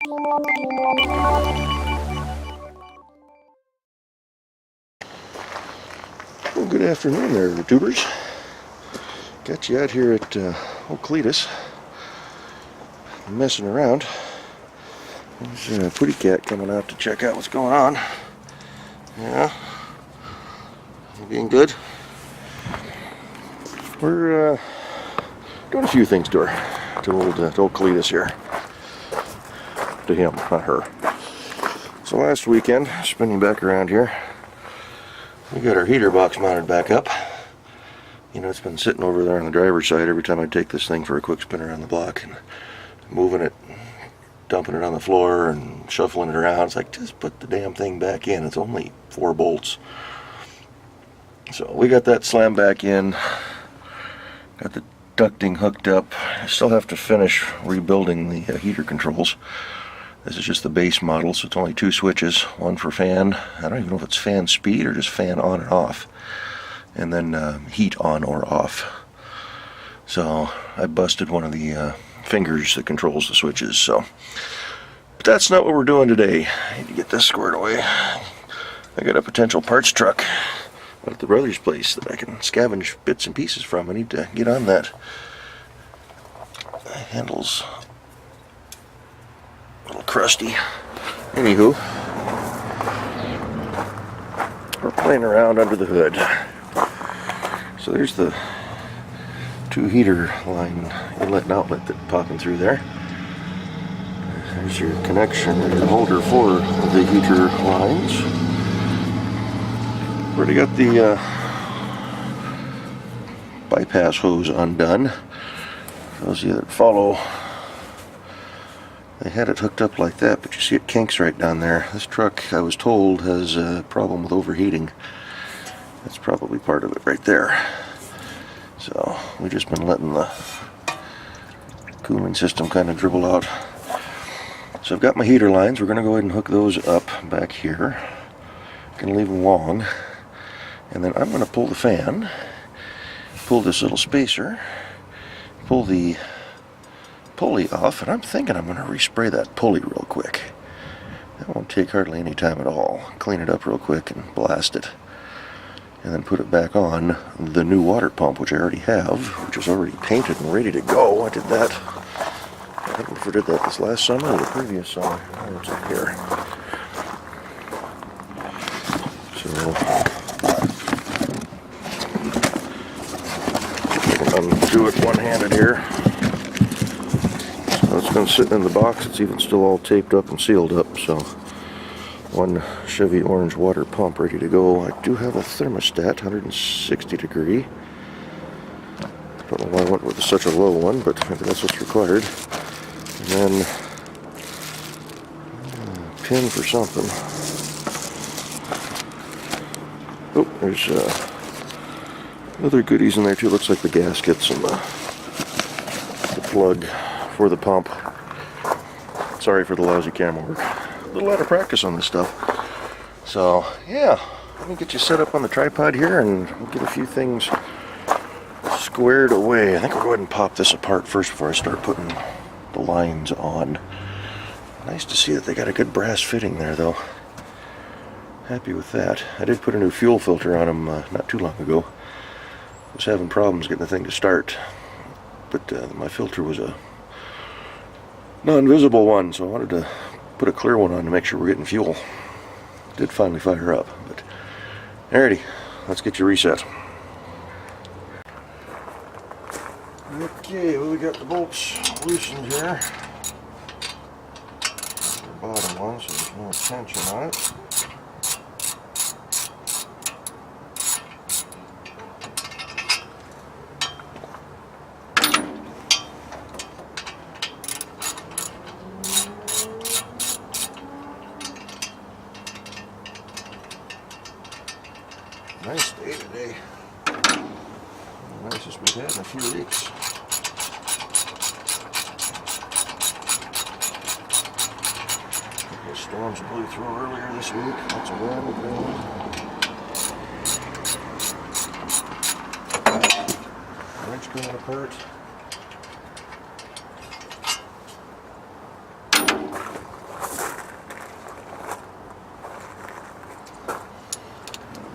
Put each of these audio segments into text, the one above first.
Well, good afternoon there, tubers. Got you out here at old Cledus, messing around. There's a pretty cat coming out to check out what's going on. Yeah, you being good? We're doing a few things to her, to old Cledus here. To him, not her. So last weekend, spinning back around here, we got our heater box mounted back up. You know, it's been sitting over there on the driver's side every time I take this thing for a quick spin around the block and moving it, dumping it on the floor and shuffling it around. It's like, just put the damn thing back in. It's only 4 bolts. So we got that slammed back in. Got the ducting hooked up. I still have to finish rebuilding the heater controls. This is just the base model, so it's only 2 switches. One for fan. I don't even know if it's fan speed or just fan on and off. And then heat on or off. So I busted one of the fingers that controls the switches. So, but that's not what we're doing today. I need to get this squared away. I got a potential parts truck at the brother's place that I can scavenge bits and pieces from. I need to get on that. The handle's a little crusty. Anywho, we're playing around under the hood. So there's the 2 heater line inlet and outlet that popping through there. There's your connection and your holder for the heater lines. Already got the bypass hose undone. For those of you that follow, they had it hooked up like that, but you see it kinks right down there. This truck, I was told, has a problem with overheating. That's probably part of it right there. So we've just been letting the cooling system kind of dribble out. So I've got my heater lines. We're going to go ahead and hook those up back here. Going to leave them long. And then I'm going to pull the fan, pull this little spacer, pull the pulley off, and I'm thinking I'm going to respray that pulley real quick. That won't take hardly any time at all. Clean it up real quick and blast it. And then put it back on the new water pump, which I already have, which is already painted and ready to go. I did that. I think we did that this last summer or the previous summer. Oh, it's up here. So undo it one-handed here. So it's been sitting in the box. It's even still all taped up and sealed up. So one Chevy orange water pump ready to go. I do have a thermostat, 160 degree. Don't know why I went with such a low one, but maybe that's what's required. And then a pin for something. Oh, there's other goodies in there too. Looks like the gaskets and the plug for the pump. Sorry for the lousy camera work. A little out of practice on this stuff. So yeah, let me get you set up on the tripod here and we'll get a few things squared away. I think we'll go ahead and pop this apart first before I start putting the lines on. Nice to see that they got a good brass fitting there though. Happy with that. I did put a new fuel filter on them not too long ago. I was having problems getting the thing to start, but my filter was a non-visible one, so I wanted to put a clear one on to make sure we're getting fuel. Did finally fire up, but alrighty, let's get you reset. Okay, well, we got the bolts loosened here. The bottom one, so there's no tension on it. Nice day today. The nicest we've had in a few weeks. The storms blew through earlier this week. Lots of wind. Wrench going apart.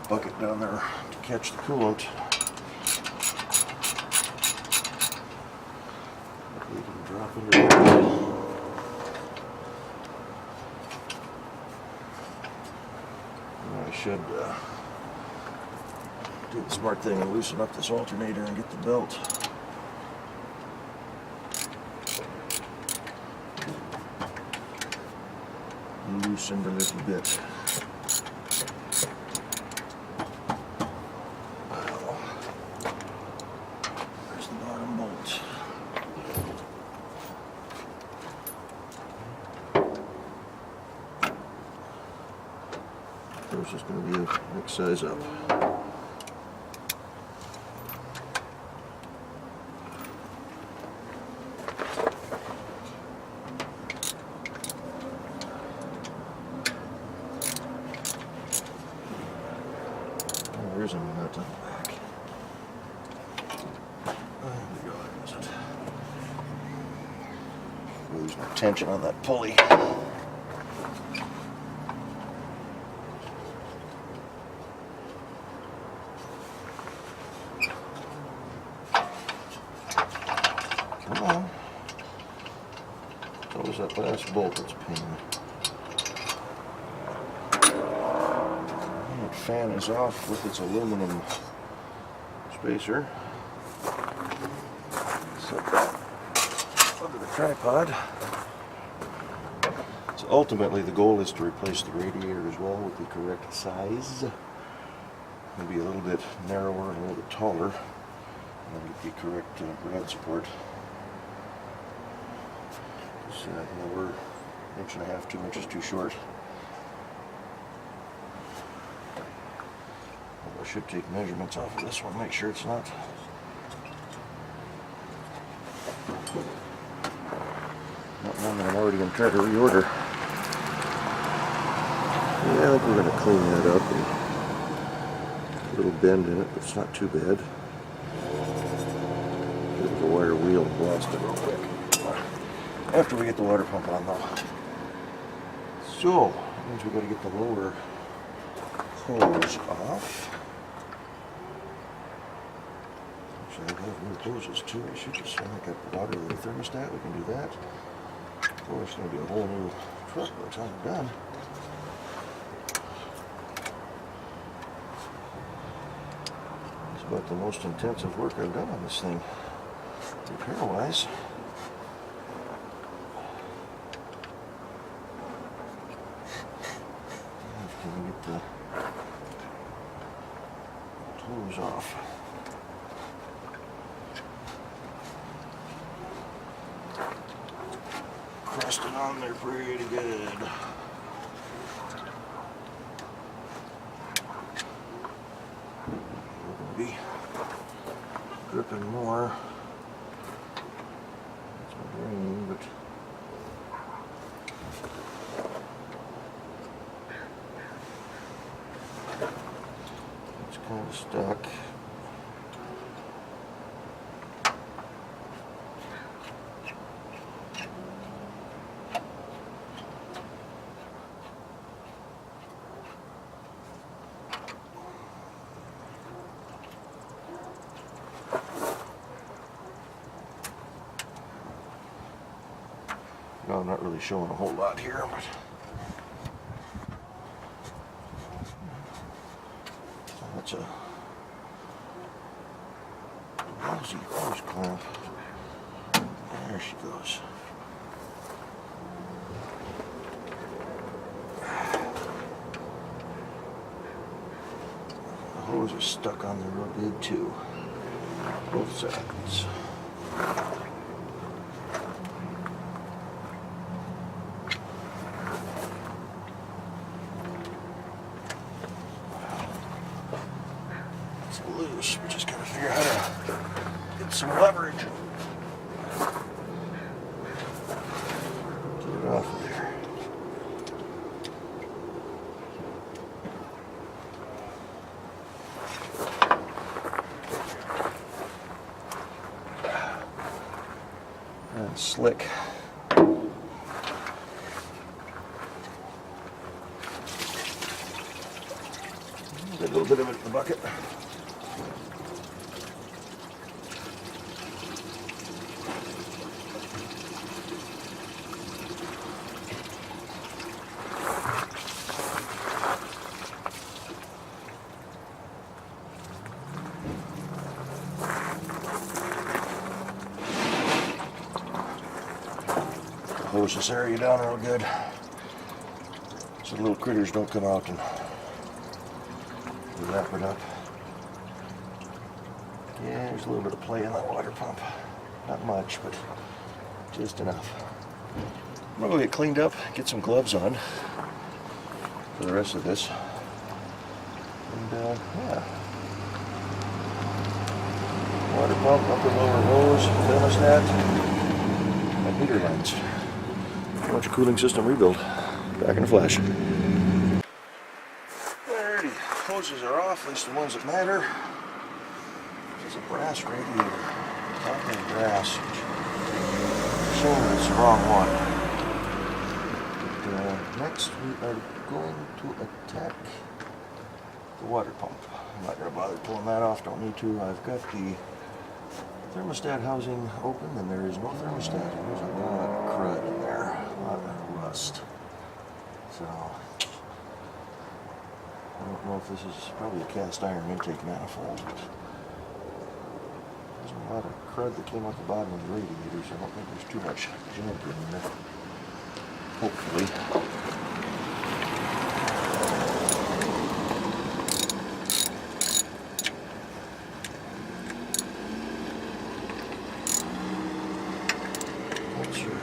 bucket down there to catch the coolant. We can drop it in. I should do the smart thing and loosen up this alternator and get the belt. Loosened a little bit. There's the bottom bolt. There's just going to be a next size up. There's a nut on the back. There we go, that was it. Lose my tension on that pulley. Come on. It's always that last bolt that's a pain. That fan is off with its aluminum spacer. Set that under the tripod. So ultimately the goal is to replace the radiator as well with the correct size. Maybe a little bit narrower and a little bit taller. And then get the correct ground support. You know, we're 1.5 inches, 2 inches too short. I should take measurements off of this one, make sure it's not one that I'm already going to try to reorder. Yeah, I think we're going to clean that up. And a little bend in it, but it's not too bad. Get the wire wheel and blast it real quick. After we get the water pump on though. So, that means we've got to get the lower hose off. Actually, I have new hoses too. I should just when I got the water in the thermostat, we can do that. Boy, it's going to be a whole new truck by the time we're done. It's about the most intensive work I've done on this thing, repair-wise. Can we get the hose off? Crusted on there pretty good. We're going to be dripping more. It's not raining, but it's kind of stuck. No, I'm not really showing a whole lot here, but that's a lousy hose clamp. There she goes. The hose is stuck on there real good too. Both sides. Loose. We just gotta figure out how to get some leverage. Get it off of there. And slick. a little bit of it in the bucket. Hose this area down real good so the little critters don't come out and wrap it up. Yeah, there's a little bit of play in that water pump. Not much, but just enough. I'm gonna go get cleaned up, get some gloves on for the rest of this. And yeah. Water pump, upper lower hose, thermostat, and heater lines. A bunch of cooling system rebuild. Back in a flash. Alrighty, hoses are off, at least the ones that matter. This is a brass radiator. Talking brass. Shame it's the wrong one. But, next we are going to attack the water pump. I'm not going to bother pulling that off, don't need to. I've got the thermostat housing open and there is no thermostat. There's a lot of crud in there. A lot of rust. So, I don't know if this is probably a cast iron intake manifold, but there's a lot of crud that came out the bottom of the radiator, so I don't think there's too much junk in there. Hopefully.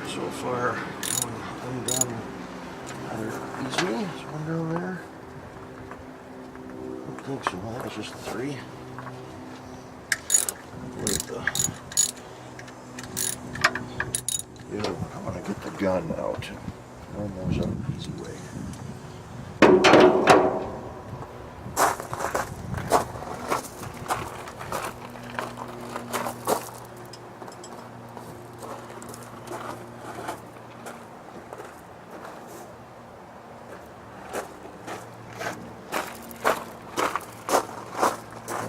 So far, undone rather easy. There's one down there. I don't think so. That was just 3. Where's the other one? I'm gonna get the gun out. Run those out an easy way.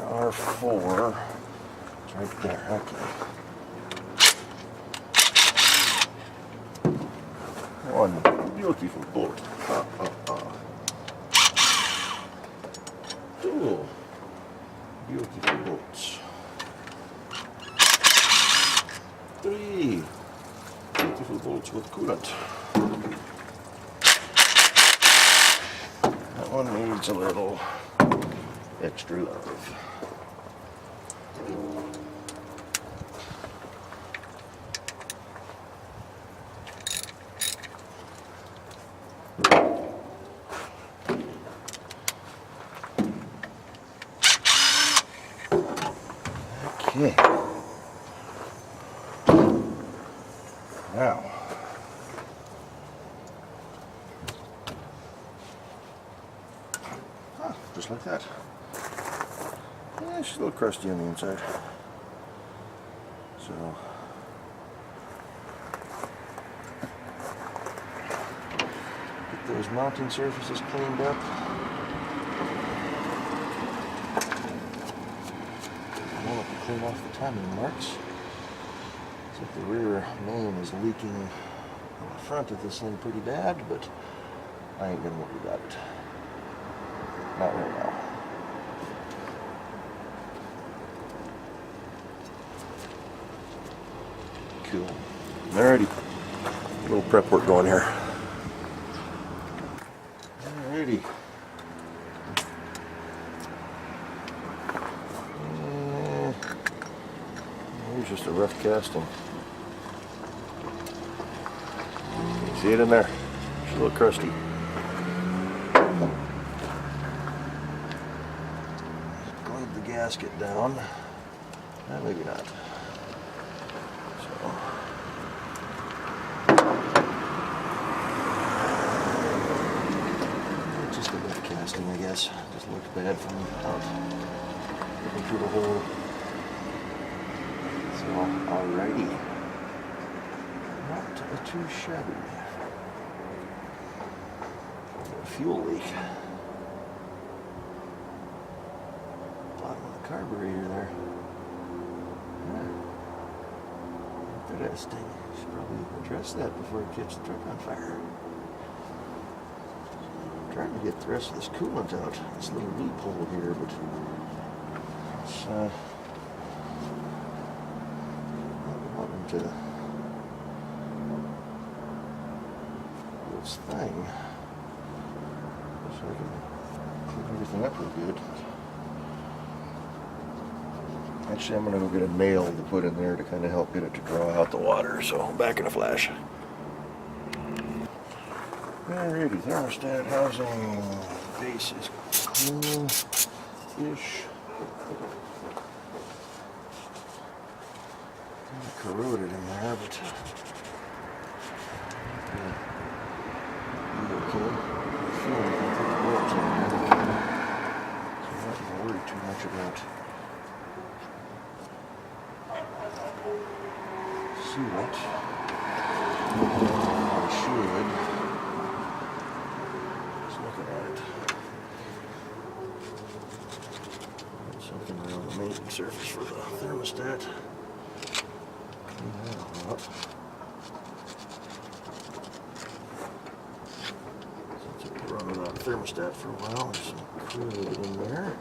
R4. It's right there. Okay. One beautiful bolt. Two beautiful bolts. 3 beautiful bolts with coolant. That one needs a little extra love. Okay. Now, just like that. Yeah, she's a little crusty on the inside. So, get those mounting surfaces cleaned up. Clean off the timing marks. Looks like the rear main is leaking on the front of this thing pretty bad, but I ain't gonna worry about it. Not right now. Cool. Alrighty. A little prep work going here. Alrighty. Just a rough casting. See it in there? It's a little crusty. Glide the gasket down. Maybe not. So. Just a rough casting, I guess. Just looks bad from out. Looking through the hole. Alrighty. Not too shabby. A fuel leak. carburetor there. Interesting. Should probably address that before it gets the truck on fire. I'm trying to get the rest of this coolant out. This little loophole here, but it's not wanting to do its thing. So I can clean everything up real good. Actually, I'm going to go get a nail to put in there to kind of help get it to draw out the water, so back in a flash. Alrighty, thermostat housing base is cool-ish. Kind of corroded in there, but okay. I feel like I can put the bolts in there, so I'm not going to worry too much about see what I should. Just looking at it. Something around the main surface for the thermostat. Clean that all up. Since I've been running on thermostat for a while, there's some crud in there.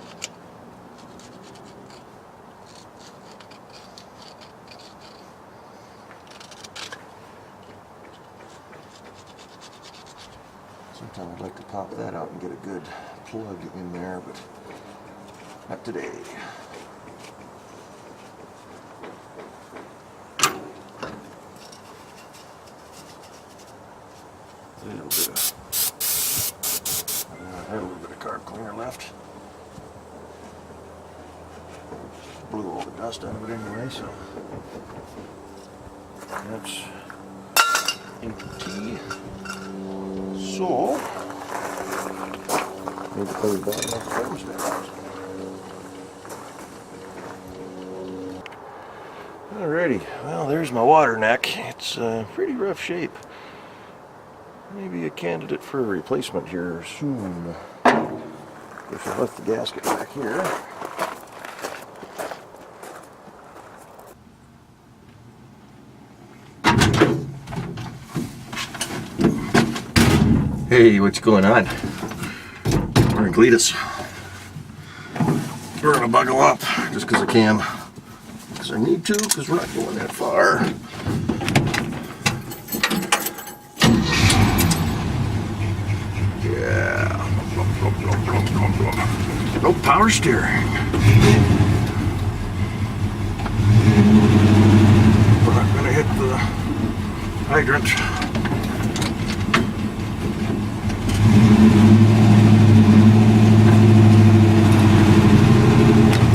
Sometime I'd like to pop that out and get a good plug in there, but not today. I had a little bit of carb cleaner left. Blew all the dust out of it anyway, so that's empty. So, need to clean the bottom off the thermostat. Alrighty, well, there's my water neck. It's pretty rough shape. Maybe a candidate for a replacement here soon. If I left the gasket back here. Hey, what's going on? We're in Cledus. We're gonna buckle up just because I can. Because I need to, because we're not going that far. Yeah. No power steering. We're not gonna hit the hydrant.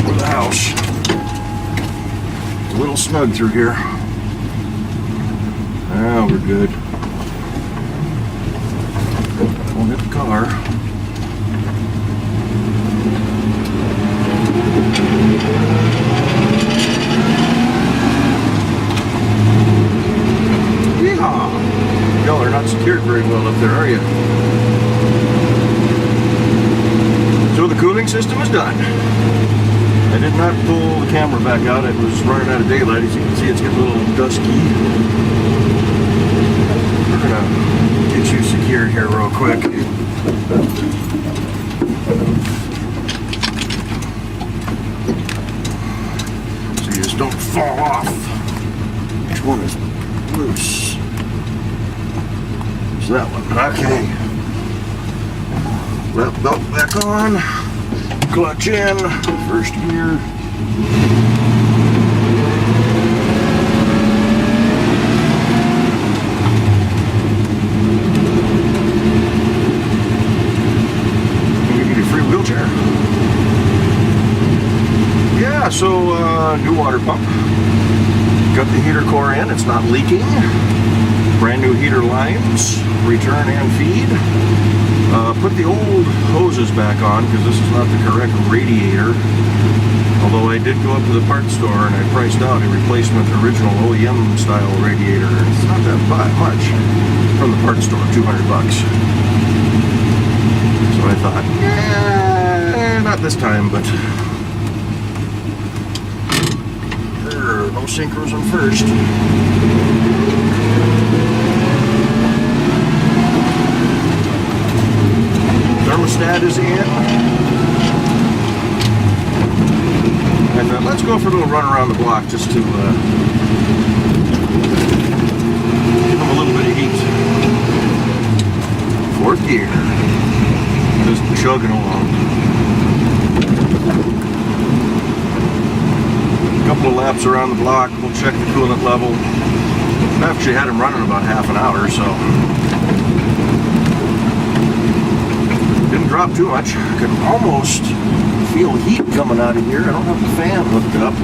Or the house. It's a little snug through here. Now we're good. Won't hit the car. Yeehaw! Y'all are not secured very well up there, are you? So the cooling system is done. I did not pull the camera back out. It was running out of daylight. As you can see, it's getting a little dusky. We're gonna get you secured here real quick. So you just don't fall off. Which one is loose? It's that one. Okay. Left belt back on, clutch in, first gear. You get a free wheelchair. Yeah, so new water pump. Got the heater core in, it's not leaking. Brand new heater lines, return and feed. Put the old hoses back on because this is not the correct radiator. Although I did go up to the parts store and I priced out a replacement original OEM style radiator. It's not that much from the parts store, $200. So I thought, not this time, but order. No synchros in first. Thermostat is in. I thought, let's go for a little run around the block just to give them a little bit of heat. Fourth gear. Just chugging along. A couple of laps around the block. We'll check the coolant level. I actually had him running about half an hour, so didn't drop too much. I could almost feel heat coming out of here. I don't have the fan hooked up,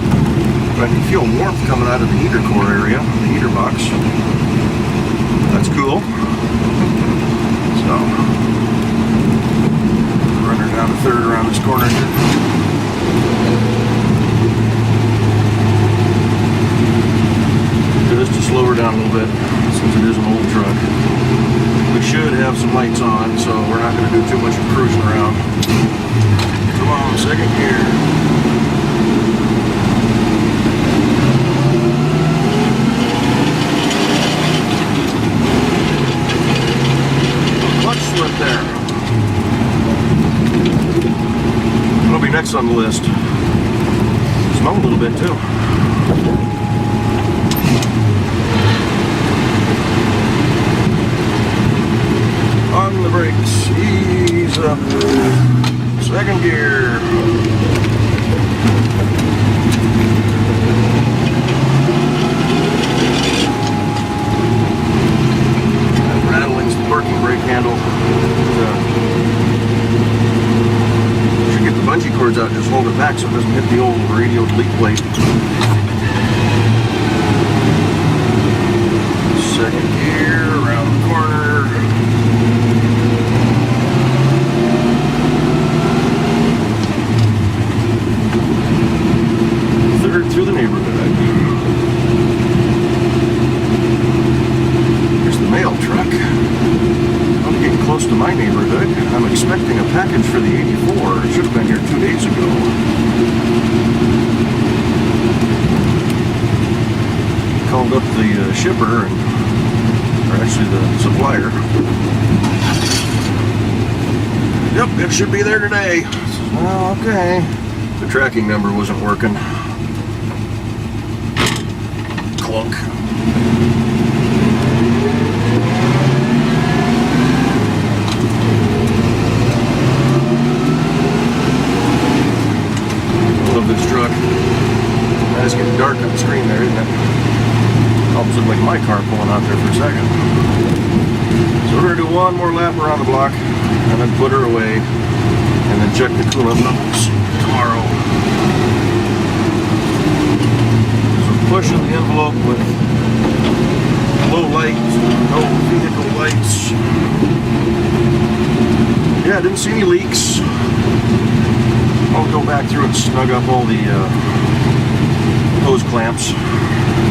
but I can feel warmth coming out of the heater core area, the heater box. That's cool. So, running down to third around this corner here. Just to slow her down a little bit, since it is an old truck. We should have some lights on, so we're not going to do too much cruising around. Come on, second gear. Clutch slip there. It'll be next on the list. Smell a little bit too. On the brakes, ease up. Second gear. That rattling's the parking brake handle. Should get the bungee cords out and just hold it back so it doesn't hit the old radio delete plate. Second gear, around the corner. Through the neighborhood. Here's the mail truck. I'm getting close to my neighborhood. I'm expecting a package for the 84. It should have been here 2 days ago. Called up the shipper, or actually the supplier. Yep, it should be there today. Well, okay. The tracking number wasn't working. Clunk. Love this truck. It's getting dark on the screen there, isn't it? Almost looked like my car pulling out there for a second. So we're going to do one more lap around the block and then put her away and then check the coolant levels tomorrow. Pushing the envelope with low light, no vehicle lights. Yeah, I didn't see any leaks. I'll go back through and snug up all the hose clamps.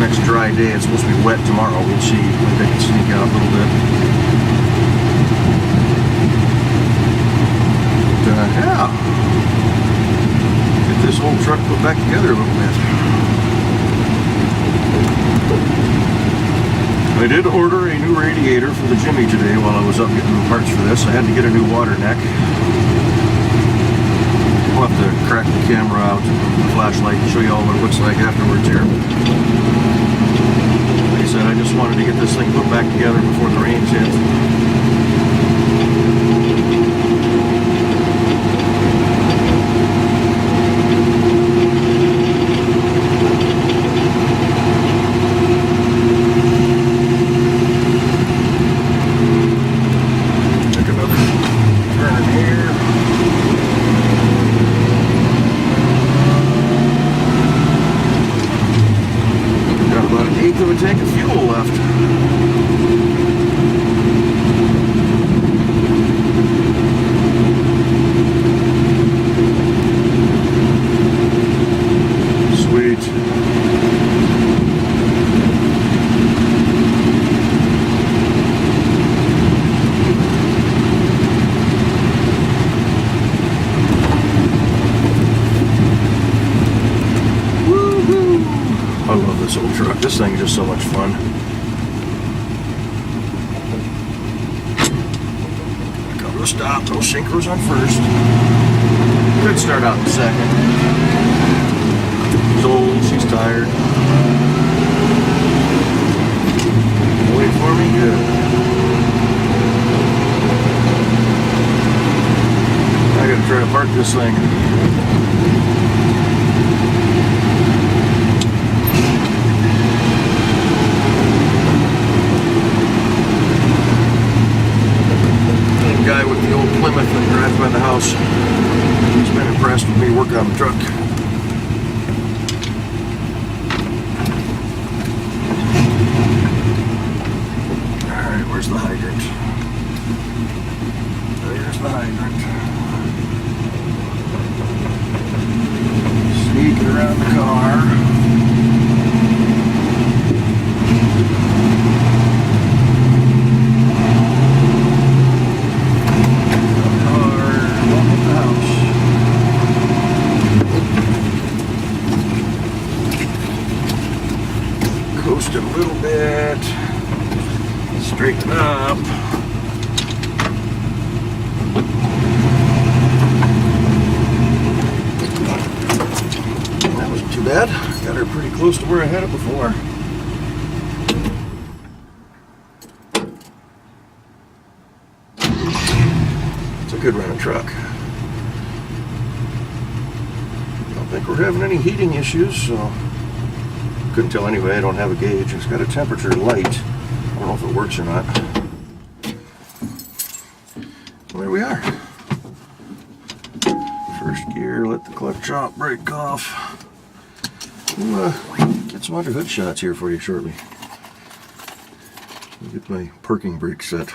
Next dry day, it's supposed to be wet tomorrow. We'll see if they can sneak out a little bit. But, yeah. Get this whole truck put back together a little bit. I did order a new radiator for the Jimmy today while I was up getting the parts for this. I had to get a new water neck. I'll have to crack the camera out, the flashlight, and show you all what it looks like afterwards here. Like I said, I just wanted to get this thing put back together before the rains hit. Tank of fuel left. truck. This thing is just so much fun. Come to a stop. Those synchros on first. Could start out in second. She's old. She's tired. Wait for me? Good. I gotta try to park this thing. The guy with the old Plymouth that drives by the house, he's been impressed with me working on the truck. Alright, where's the hydrant? There's the hydrant. Sneaking around the car. Coast it a little bit, straighten up. That wasn't too bad. Got her pretty close to where I had it before. It's a good running truck. I don't think we're having any heating issues, so couldn't tell anyway. I don't have a gauge. It's got a temperature light. I don't know if it works or not. Well, there we are. First gear, let the clutch off, brake off. We'll get some under hood shots here for you shortly. Get my parking brake set.